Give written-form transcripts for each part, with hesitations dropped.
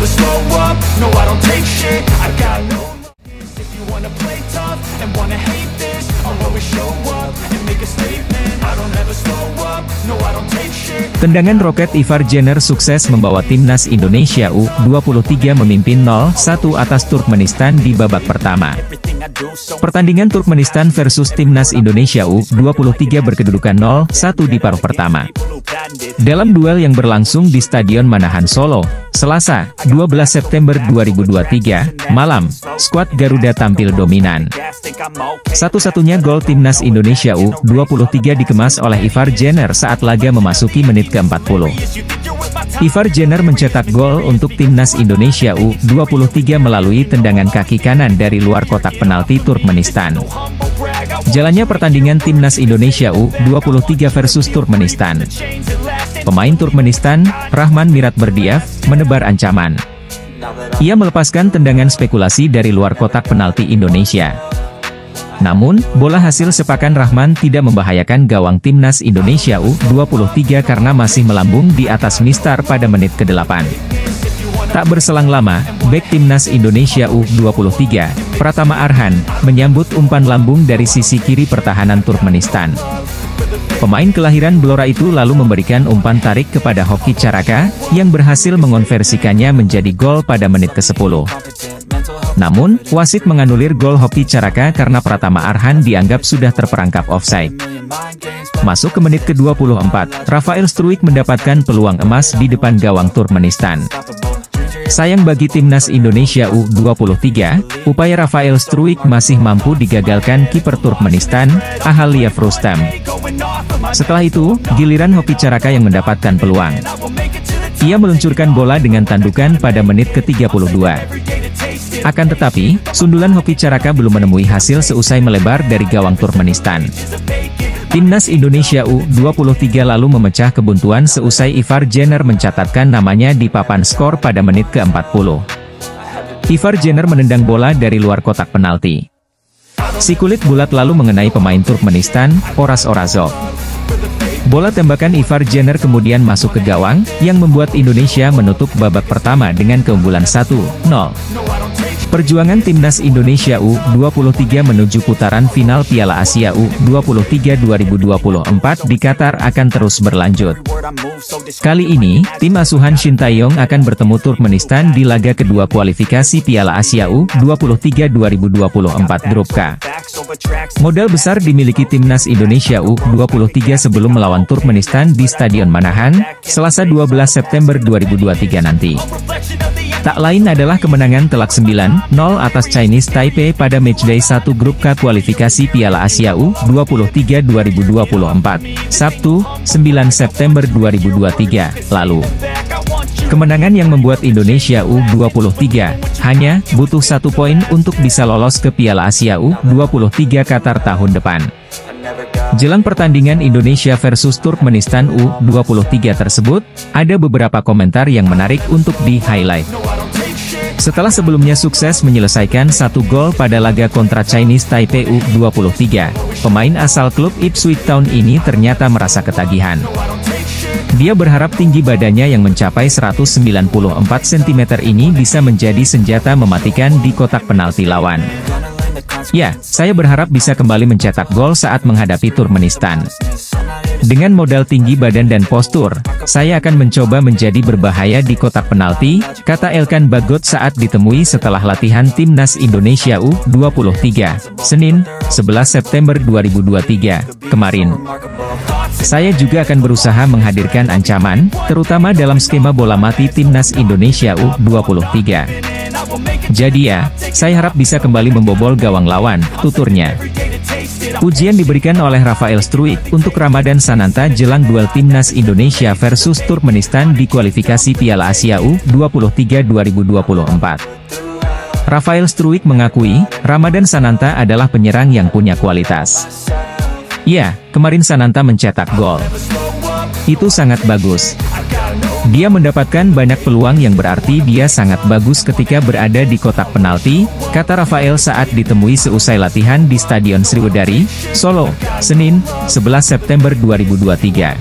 never slow up, no I don't take shit, I got no. If you wanna play tough and wanna hate this, I'll always show up and make a statement. I don't ever slow up, no I don't take shit. Tendangan roket Ivar Jenner sukses membawa timnas Indonesia U23 memimpin 0-1 atas Turkmenistan di babak pertama. Pertandingan Turkmenistan versus timnas Indonesia U23 berkedudukan 0-1 di paruh pertama. Dalam duel yang berlangsung di Stadion Manahan Solo, Selasa, 12 September 2023, malam, skuad Garuda tampil dominan. Satu-satunya gol timnas Indonesia U23 dikemas oleh Ivar Jenner saat laga memasuki menit ke-40. Ivar Jenner mencetak gol untuk timnas Indonesia U23 melalui tendangan kaki kanan dari luar kotak penalti Turkmenistan. Jalannya pertandingan timnas Indonesia U23 versus Turkmenistan. Pemain Turkmenistan, Rahman Miratberdiyev, menebar ancaman. Ia melepaskan tendangan spekulasi dari luar kotak penalti Indonesia. Namun, bola hasil sepakan Rahman tidak membahayakan gawang timnas Indonesia U23 karena masih melambung di atas mistar pada menit ke-8. Tak berselang lama, bek timnas Indonesia U23, Pratama Arhan, menyambut umpan lambung dari sisi kiri pertahanan Turkmenistan. Pemain kelahiran Blora itu lalu memberikan umpan tarik kepada Hoki Caraka, yang berhasil mengonversikannya menjadi gol pada menit ke-10. Namun, wasit menganulir gol Hoki Caraka karena Pratama Arhan dianggap sudah terperangkap offside. Masuk ke menit ke-24, Rafael Struijk mendapatkan peluang emas di depan gawang Turkmenistan. Sayang bagi timnas Indonesia U23, upaya Rafael Struijk masih mampu digagalkan kiper Turkmenistan, Ahaliyev Rustam. Setelah itu, giliran Hoki Caraka yang mendapatkan peluang. Ia meluncurkan bola dengan tandukan pada menit ke-32. Akan tetapi, sundulan Hoki Caraka belum menemui hasil seusai melebar dari gawang Turkmenistan. Timnas Indonesia U23 lalu memecah kebuntuan seusai Ivar Jenner mencatatkan namanya di papan skor pada menit ke-40. Ivar Jenner menendang bola dari luar kotak penalti. Si kulit bulat lalu mengenai pemain Turkmenistan, Oras Orazov. Bola tembakan Ivar Jenner kemudian masuk ke gawang, yang membuat Indonesia menutup babak pertama dengan keunggulan 1-0. Perjuangan timnas Indonesia U23 menuju putaran final Piala Asia U23 2024 di Qatar akan terus berlanjut. Kali ini, tim asuhan Shin Tae-yong akan bertemu Turkmenistan di laga kedua kualifikasi Piala Asia U23 2024 Grup K. Modal besar dimiliki timnas Indonesia U23 sebelum melawan Turkmenistan di Stadion Manahan, Selasa 12 September 2023 nanti. Tak lain adalah kemenangan telak 9-0 atas Chinese Taipei pada matchday 1 Grup K kualifikasi Piala Asia U23 2024, Sabtu, 9 September 2023, lalu. Kemenangan yang membuat Indonesia U23 hanya butuh 1 poin untuk bisa lolos ke Piala Asia U23 Qatar tahun depan. Jelang pertandingan Indonesia versus Turkmenistan U23 tersebut, ada beberapa komentar yang menarik untuk di-highlight. Setelah sebelumnya sukses menyelesaikan 1 gol pada laga kontra Chinese Taipei U23, pemain asal klub Ipswich Town ini ternyata merasa ketagihan. Dia berharap tinggi badannya yang mencapai 194 cm ini bisa menjadi senjata mematikan di kotak penalti lawan. Ya, saya berharap bisa kembali mencetak gol saat menghadapi Turkmenistan. Dengan modal tinggi badan dan postur, saya akan mencoba menjadi berbahaya di kotak penalti, kata Elkan Bagot saat ditemui setelah latihan timnas Indonesia U23, Senin, 11 September 2023, kemarin. Saya juga akan berusaha menghadirkan ancaman, terutama dalam skema bola mati timnas Indonesia U23. Jadi ya, saya harap bisa kembali membobol gawang lawan, tuturnya. Ujian diberikan oleh Rafael Struijk untuk Ramadan Sananta jelang duel timnas Indonesia versus Turkmenistan di kualifikasi Piala Asia U23 2024. Rafael Struijk mengakui, Ramadan Sananta adalah penyerang yang punya kualitas. Ya, kemarin Sananta mencetak gol. Itu sangat bagus. Dia mendapatkan banyak peluang yang berarti dia sangat bagus ketika berada di kotak penalti, kata Rafael saat ditemui seusai latihan di Stadion Sriwedari, Solo, Senin, 11 September 2023.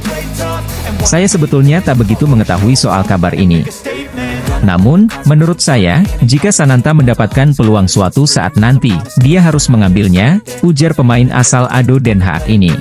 Saya sebetulnya tak begitu mengetahui soal kabar ini. Namun, menurut saya, jika Sananta mendapatkan peluang suatu saat nanti, dia harus mengambilnya, ujar pemain asal ADO Den Haag ini.